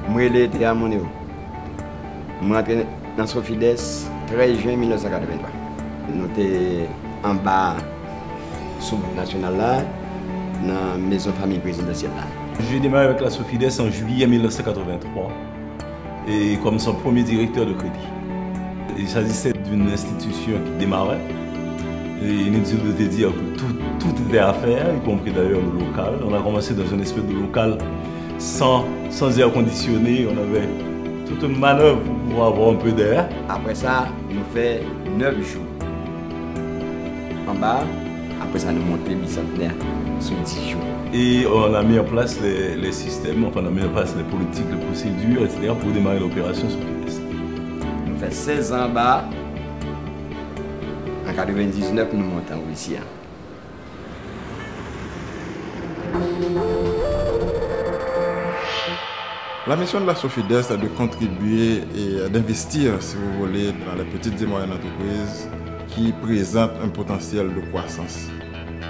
Moi, j'ai été à mon niveau. Je suis entré dans Sofides 13 juin 1983. Nous étions en bas sous national là, dans la maison famille présidentielle là. J'ai démarré avec la Sofides en juillet 1983 et comme son premier directeur de crédit. Il s'agissait d'une institution qui démarrait. Et inutile de te dire que tout était à faire, y compris d'ailleurs le local. On a commencé dans une espèce de local sans air conditionné. On avait toute une manœuvre pour pouvoir avoir un peu d'air. Après ça, nous faisons 9 jours en bas. Après ça, nous montons le bicentenaire sur 10 jours. Et on a mis en place les systèmes, enfin on a mis en place les politiques, les procédures, etc. pour démarrer l'opération sur Sofides. Nous faisons 16 ans en bas. En 1999, nous montons ici. La mission de la Sofides est de contribuer et d'investir, si vous voulez, dans les petites et moyennes entreprises qui présentent un potentiel de croissance.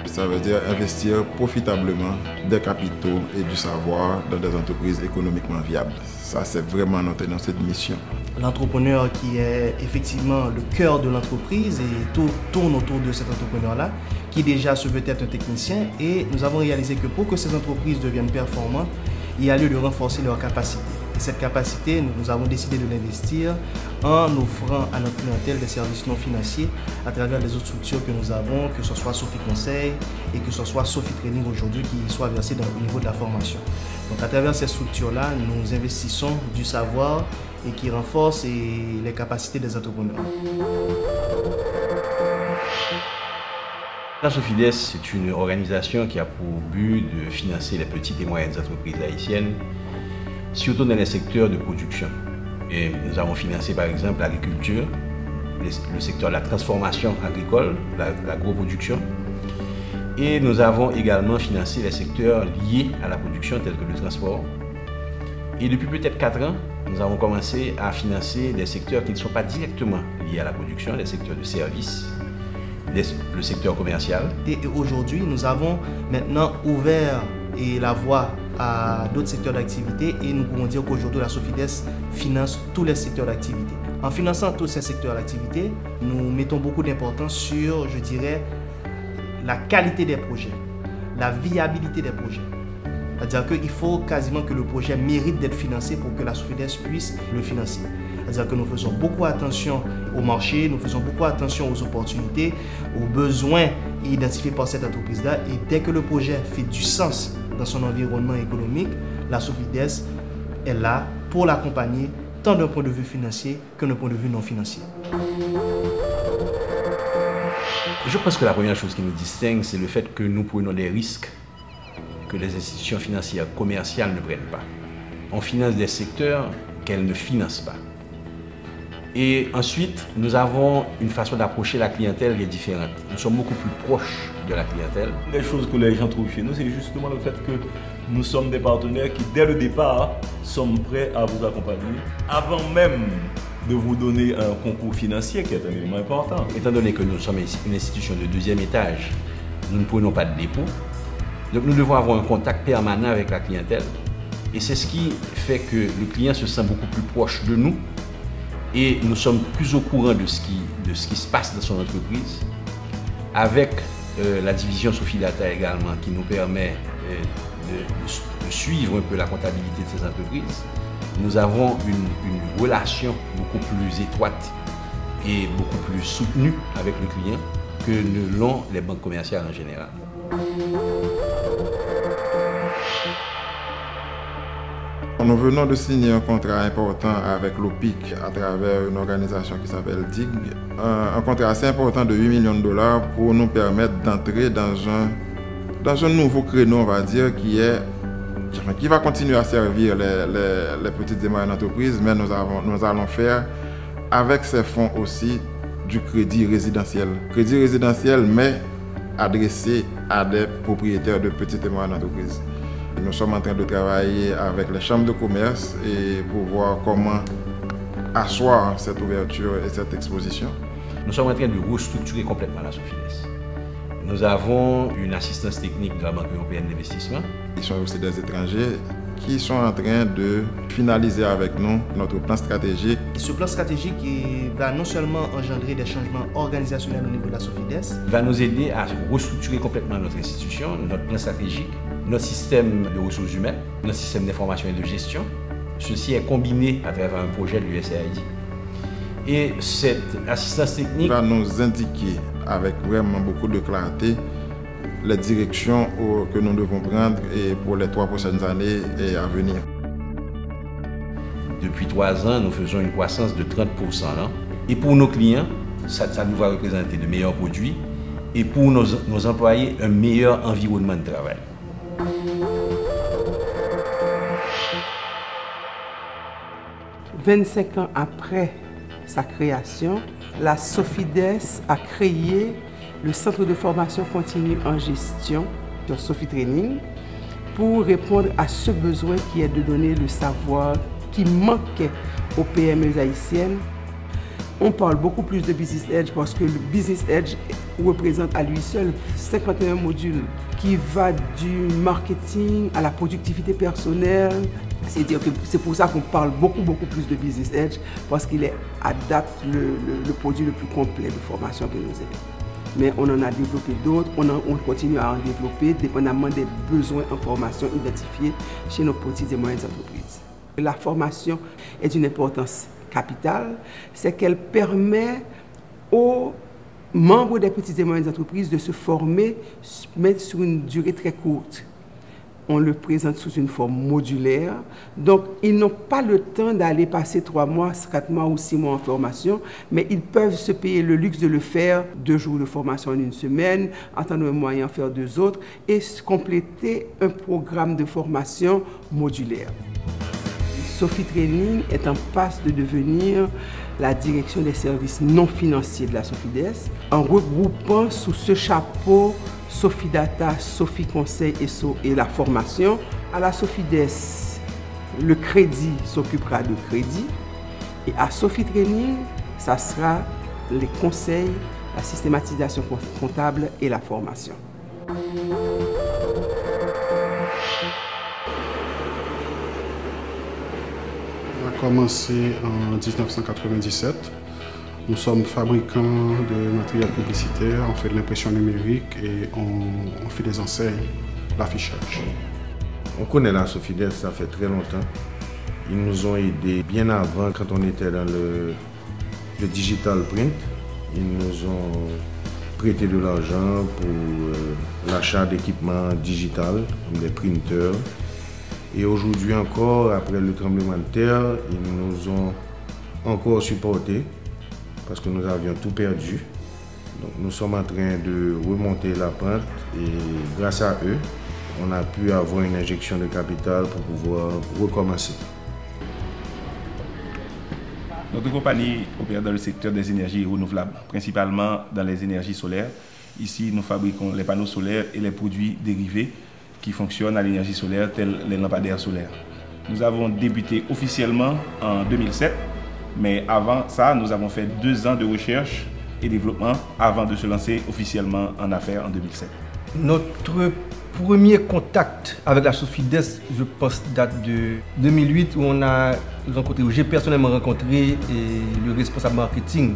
Ça veut dire investir profitablement des capitaux et du savoir dans des entreprises économiquement viables. Ça, c'est vraiment notre mission. L'entrepreneur qui est effectivement le cœur de l'entreprise et tout tourne autour de cet entrepreneur-là, qui déjà se veut être un technicien. Et nous avons réalisé que pour que ces entreprises deviennent performantes, il y a lieu de renforcer leurs capacités. Et cette capacité, nous avons décidé de l'investir en offrant à notre clientèle des services non financiers à travers les autres structures que nous avons, que ce soit Sophie Conseil et que ce soit Sophie Training aujourd'hui qui soit versé au niveau de la formation. Donc à travers ces structures-là, nous investissons du savoir et qui renforcent les capacités des entrepreneurs. La Sofides, c'est une organisation qui a pour but de financer les petites et moyennes entreprises haïtiennes, surtout dans les secteurs de production. Et nous avons financé par exemple l'agriculture, le secteur de la transformation agricole, l'agroproduction. Et nous avons également financé les secteurs liés à la production tels que le transport. Et depuis peut-être 4 ans, nous avons commencé à financer des secteurs qui ne sont pas directement liés à la production, les secteurs de services, le secteur commercial. Et aujourd'hui, nous avons maintenant ouvert la voie à d'autres secteurs d'activité et nous pouvons dire qu'aujourd'hui, la Sofides finance tous les secteurs d'activité. En finançant tous ces secteurs d'activité, nous mettons beaucoup d'importance sur, je dirais, la qualité des projets, la viabilité des projets. C'est-à-dire qu'il faut quasiment que le projet mérite d'être financé pour que la Sofides puisse le financer. C'est-à-dire que nous faisons beaucoup attention au marché, nous faisons beaucoup attention aux opportunités, aux besoins identifiés par cette entreprise-là. Et dès que le projet fait du sens dans son environnement économique, la Sofides est là pour l'accompagner tant d'un point de vue financier que d'un point de vue non financier. Je pense que la première chose qui nous distingue, c'est le fait que nous prenons des risques que les institutions financières commerciales ne prennent pas. On finance des secteurs qu'elles ne financent pas. Et ensuite, nous avons une façon d'approcher la clientèle qui est différente. Nous sommes beaucoup plus proches de la clientèle. Les choses que les gens trouvent chez nous, c'est justement le fait que nous sommes des partenaires qui, dès le départ, sommes prêts à vous accompagner. Avant même de vous donner un concours financier qui est un élément important. Étant donné que nous sommes une institution de 2e étage, nous ne prenons pas de dépôt. Donc nous devons avoir un contact permanent avec la clientèle. Et c'est ce qui fait que le client se sent beaucoup plus proche de nous. Et nous sommes plus au courant de ce qui se passe dans son entreprise, avec la division Sophie Data également, qui nous permet de suivre un peu la comptabilité de ces entreprises. Nous avons une relation beaucoup plus étroite et beaucoup plus soutenue avec le client que ne l'ont les banques commerciales en général. Nous venons de signer un contrat important avec l'OPIC à travers une organisation qui s'appelle DIG. Un contrat assez important de $8 millions pour nous permettre d'entrer dans un nouveau créneau, on va dire, qui va continuer à servir les petites et moyennes entreprises, mais nous allons faire avec ces fonds aussi du crédit résidentiel. Crédit résidentiel, mais adressé à des propriétaires de petites et moyennes entreprises. Nous sommes en train de travailler avec les chambres de commerce et pour voir comment asseoir cette ouverture et cette exposition? Nous sommes en train de restructurer complètement la Sofides. Nous avons une assistance technique de la Banque européenne d'investissement. Ils sont aussi des étrangers qui sont en train de finaliser avec nous notre plan stratégique. Ce plan stratégique va non seulement engendrer des changements organisationnels au niveau de la Sofides, va nous aider à restructurer complètement notre institution, notre plan stratégique, notre système de ressources humaines, notre système d'information et de gestion. Ceci est combiné à travers un projet de l'USAID. Et cette assistance technique va nous indiquer avec vraiment beaucoup de clarté les directions que nous devons prendre et pour les 3 prochaines années et à venir. Depuis 3 ans, nous faisons une croissance de 30%. Et pour nos clients, ça nous va représenter de meilleurs produits et pour nos employés, un meilleur environnement de travail. « 25 ans après sa création, la Sofides a créé le Centre de formation continue en gestion sur Sofi Training pour répondre à ce besoin qui est de donner le savoir qui manquait aux PME haïtiennes. On parle beaucoup plus de Business Edge parce que le Business Edge représente à lui seul 51 modules qui va du marketing à la productivité personnelle. C'est pour ça qu'on parle beaucoup plus de Business Edge parce qu'il est à date le produit le plus complet de formation que nous avons. Mais on en a développé d'autres, on continue à en développer dépendamment des besoins en formation identifiés chez nos petites et moyennes entreprises. La formation est d'une importance capitale, c'est qu'elle permet aux membres des petites et moyennes entreprises de se former, mais sur une durée très courte. On le présente sous une forme modulaire. Donc, ils n'ont pas le temps d'aller passer 3 mois, 4 mois ou 6 mois en formation, mais ils peuvent se payer le luxe de le faire 2 jours de formation en une semaine, en temps de moyen faire 2 autres, et compléter un programme de formation modulaire. Sofi Training est en passe de devenir la direction des services non financiers de la Sofides, en regroupant sous ce chapeau Sofi Data, Sofi Conseil et la formation. À la Sofides, le crédit s'occupera de crédit et à Sofi Training, ça sera les conseils, la systématisation comptable et la formation. On a commencé en 1997. Nous sommes fabricants de matériel publicitaire, on fait de l'impression numérique et on fait des enseignes, l'affichage. On connaît la Sofides, ça fait très longtemps. Ils nous ont aidés bien avant, quand on était dans le digital print. Ils nous ont prêté de l'argent pour l'achat d'équipements digital, comme des printers. Et aujourd'hui encore, après le tremblement de terre, ils nous ont encore supportés parce que nous avions tout perdu. Donc nous sommes en train de remonter la pente et grâce à eux, on a pu avoir une injection de capital pour pouvoir recommencer. Notre compagnie opère dans le secteur des énergies renouvelables, principalement dans les énergies solaires. Ici, nous fabriquons les panneaux solaires et les produits dérivés qui fonctionnent à l'énergie solaire, tels les lampadaires solaires. Nous avons débuté officiellement en 2007, mais avant ça, nous avons fait 2 ans de recherche et développement avant de se lancer officiellement en affaires en 2007. Notre premier contact avec la Sofides, je pense, date de 2008 où on a rencontré, où j'ai personnellement rencontré le responsable marketing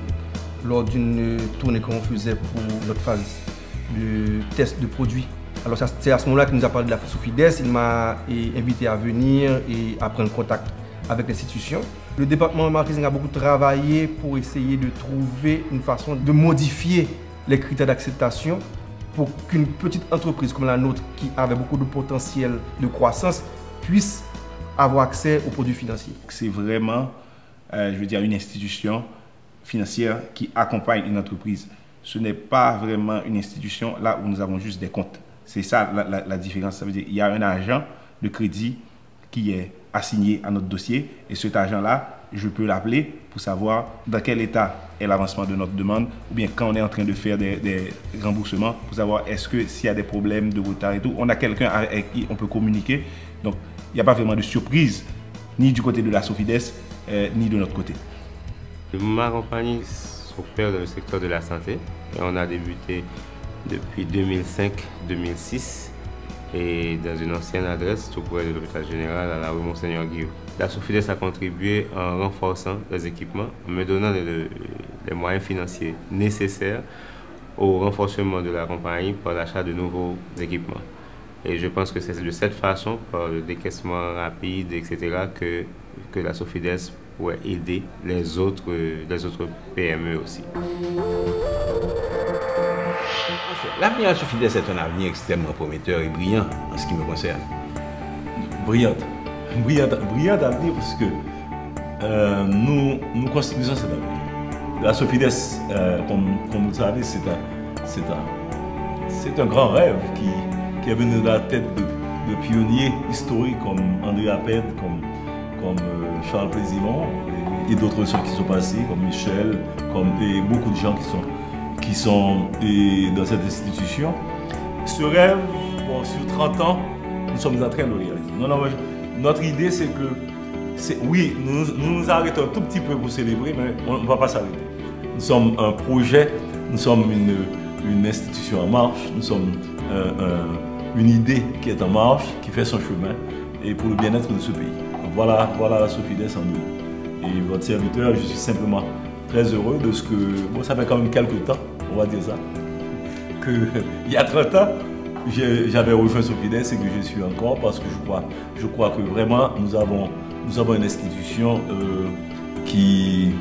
lors d'une tournée qu'on faisait pour notre phase de test de produits. Alors c'est à ce moment-là qu'il nous a parlé de la Sofides, il m'a invité à venir et à prendre contact avec l'institution. Le département marketing a beaucoup travaillé pour essayer de trouver une façon de modifier les critères d'acceptation pour qu'une petite entreprise comme la nôtre, qui avait beaucoup de potentiel de croissance, puisse avoir accès aux produits financiers. C'est vraiment, je veux dire, une institution financière qui accompagne une entreprise. Ce n'est pas vraiment une institution là où nous avons juste des comptes. C'est ça la différence. Ça veut dire qu'il y a un agent de crédit qui est assigné à notre dossier et cet agent-là, je peux l'appeler pour savoir dans quel état est l'avancement de notre demande ou bien quand on est en train de faire des remboursements pour savoir est-ce que s'il y a des problèmes de retard et tout, on a quelqu'un avec qui on peut communiquer. Donc, il n'y a pas vraiment de surprise ni du côté de la Sofides ni de notre côté. Ma compagnie s'opère dans le secteur de la santé et on a débuté depuis 2005-2006 et dans une ancienne adresse tout près de l'hôpital général à la rue Monseigneur Guillaume. La Sofides a contribué en renforçant les équipements, en me donnant les moyens financiers nécessaires au renforcement de la compagnie par l'achat de nouveaux équipements. Et je pense que c'est de cette façon, par le décaissement rapide, etc., que la Sofides pourrait aider les autres PME aussi. L'avenir de la Sofides est un avenir extrêmement prometteur et brillant en ce qui me concerne. Brillante avenir parce que nous construisons cet avenir. La Sofides, comme vous le savez, c'est un grand rêve qui est venu de la tête de pionniers historiques comme André Apped, comme Charles Plaisimont et d'autres gens qui sont passés, comme Michel, et beaucoup de gens qui sont dans cette institution. Ce rêve, bon, sur 30 ans, nous sommes en train de le réaliser. Notre idée, c'est que, oui, nous arrêtons un tout petit peu pour célébrer, mais on ne va pas s'arrêter. Nous sommes un projet, nous sommes une institution en marche, nous sommes une idée qui est en marche, qui fait son chemin, et pour le bien-être de ce pays. Voilà la Sofides en nous. Et votre serviteur, je suis simplement très heureux de ce que, bon, ça fait quand même quelques temps, on va dire ça, qu'il y a 30 ans, j'avais rejoint Sofides et que je suis encore parce que je crois que vraiment nous avons une institution qui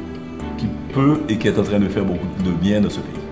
peut et qui est en train de faire beaucoup de bien dans ce pays.